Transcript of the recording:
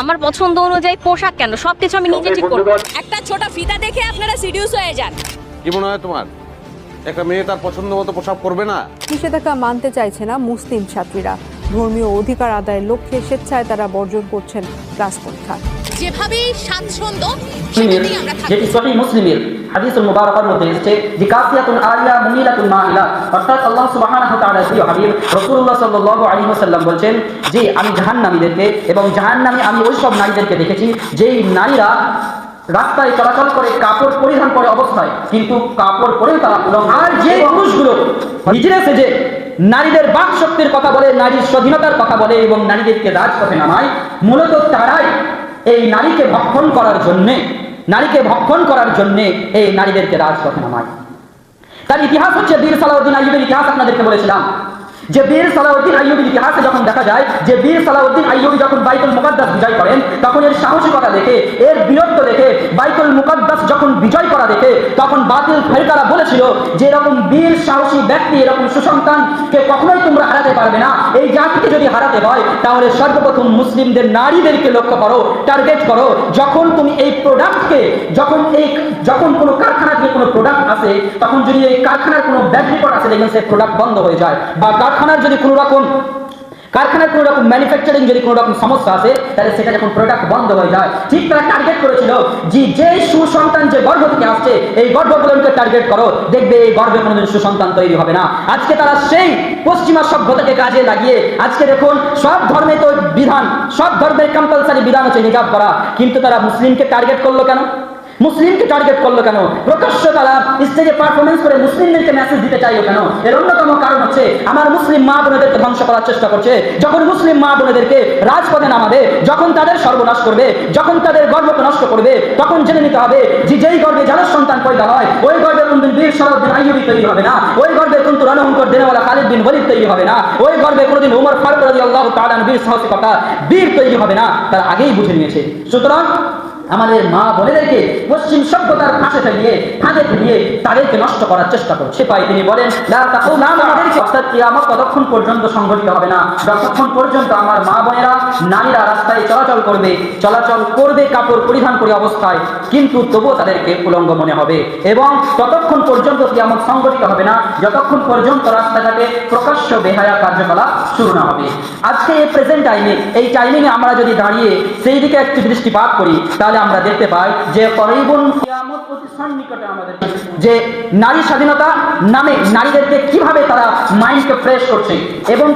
আমার পছন্দ অনুযায়ী পোশাক কেন, সবকিছু আমি নিজে ঠিক করব। একটা ছোট ফিতা দেখে আপনারা সিডিউস হয়ে যান। কি মনে হয় তোমার একটা মেয়ে তার পছন্দ মতো পোশাক পরবে না? নিষেধাজ্ঞা মানতে চাইছে না মুসলিম ছাত্রীরা। ধর্মীয় অধিকার আদায়ের লক্ষ্যে স্বেচ্ছায় তারা বর্জন করছেন ক্লাস পরীক্ষা। যেভাবে স্বাচ্ছন্দ্য সেটাতেই আমরা থাকব। যেটি সহিহ মুসলিমের হাদিসুল মুবারাকার মধ্যে এসেছে যে কাসিয়াতুন আলিয়া মুমিলাতুন মাইলা, অর্থাৎ আল্লাহ সুবহানাহু ওয়া তাআলার প্রিয় হাবিব রাসূলুল্লাহ সাল্লাল্লাহু আলাইহি ওয়াসাল্লাম বলছেন যে আমি জাহান্নামীদেরকে এবং জাহান্নামী আমি ওই সব নারীদেরকে দেখেছি যেই নারীরা রাস্তায় চলাচল করে কাপড় পরিধান করে অবস্থায় কিন্তু কাপড় পরেও তারা উলঙ্গ। আর যে পুরুষগুলো নিজেরা সেজে নারীদের বাক শক্তির কথা বলে, নারীর স্বাধীনতার কথা বলে এবং নারীদেরকে রাজপথে নামায়, মূলত তারাই এই নারীকে ভক্ষণ করার জন্যে এই নারীদেরকে রাজপথে নামায়। তার ইতিহাস হচ্ছে বীর সালাউদ্দিন আইয়ুবের ইতিহাস আপনাদেরকে বলেছিলাম যে বীর সালাউদ্দিন আইয়ুবের ইতিহাসে যখন দেখা যায় যে বীর সালাউদ্দিন আইয়ুবী যখন বাইতুল মুকাদ্দাস বিজয় করেন তখন এর সাহসিকতা দেখে, এর বীরত্ব দেখে, বাইতুল মুকাদ্দাস যখন বিজয় করা দেখে তখন বাতিল ফেরেশতারা বলেছিল যে এরকম বীর সাহসী ব্যক্তি, এরকম সুসন্তানকে কখনোই তোমরা হারাতে পারবে না। এই জাতিকে যদি হারাতে হয় তাহলে সর্বপ্রথম মুসলিমদের নারীদেরকে লক্ষ্য করো, টার্গেট করো। যখন তুমি এই প্রোডাক্টকে যখন কোনো কারখানা থেকে কোনো প্রোডাক্ট আসে তখন যদি এই কারখানার কোনো ব্যাড রিপোর্ট আসে দেখবেন সেই প্রোডাক্ট বন্ধ হয়ে যায়, বা কারখানার কোনো রকম ম্যানুফ্যাকচারিং যদি কোনো রকম সমস্যা আসে তাহলে সেটা যখন প্রোডাক্ট বন্ধ হয়ে যায়। ঠিক তারা টার্গেট করেছিল যে সুসন্তান যে গর্ভ থেকে আসছে এই গর্ভগুলোকে টার্গেট করো, দেখবে এই গর্ভে কোনোদিন সুসন্তান তৈরি হবে না। আজকে তারা সেই পশ্চিমা সভ্যতাকে কাজে লাগিয়ে আজকে দেখুন সব ধর্মে তো বিধান, সব ধর্মের কম্পালসারি বিধান হচ্ছে হিজাব করা, কিন্তু তারা মুসলিমকে টার্গেট করলো কেন? প্রকাশ্য তারা স্টেজে পারফরমেন্স করে মুসলিমদেরকে মেসেজ দিতে চাইলো কেন? এর অন্যতম কারণ হচ্ছে আমার মুসলিম মা বোনেদেরকে ধ্বংস করার চেষ্টা করছে। যখন মুসলিম মা বোনেদেরকে রাজপথে নামাবে, যখন তাদের সর্বনাশ করবে, যখন তাদের গর্ভকে নষ্ট করবে, তখন জেনে নিতে হবে যে যেই গর্ভে যাদের সন্তান পয়দা হয় ওই গর্ভে কোনদিন বীর সালাউদ্দিন আইয়ুবী তৈরি হবে না, ওই গর্ভে কিন্তু রণহুঙ্কর দেনেওয়ালা খালিদ বিন ওয়ালিদ তৈরি হবে না, ওই গর্ভে কোনোদিন উমর ফারুক রাদিয়াল্লাহু তাআলা বীর সাহসিকতা বীর তৈরি হবে না। তারা আগেই বুঝে নিয়েছে। সুতরাং আমাদের মা বোনেদেরকে পশ্চিম সভ্যতার ফাঁসে ফেলিয়ে তাদেরকে নষ্ট করার চেষ্টা করছে। পাই তিনি বলেন অর্থাৎ কিয়ামত ততক্ষণ পর্যন্ত সংঘটিত হবে না যতক্ষণ পর্যন্ত আমার মা বোনেরা নারীরা রাস্তায় চলাচল করবে কাপড় পরিধান করে অবস্থায়, কিন্তু তবুও তাদেরকে উলঙ্গ মনে হবে। এবং ততক্ষণ পর্যন্ত কিয়ামত সংঘটিত হবে না যতক্ষণ পর্যন্ত রাস্তাঘাটে প্রকাশ্য বেহায়া কার্যকলাপ শুরু না হবে। আজকে এই প্রেজেন্ট টাইমে, এই টাইমিংয়ে আমরা যদি দাঁড়িয়ে সেই দিকে একটু দৃষ্টিপাত করি তাহলে আমরা দেখতে পাই যে করিবুন কিয়ামত অতি সন্নিকটে আমাদের, যে নারী স্বাধীনতা নামে নারীদেরকে কিভাবে তারা মাইন্ডকে ফ্রেশ করছে এবং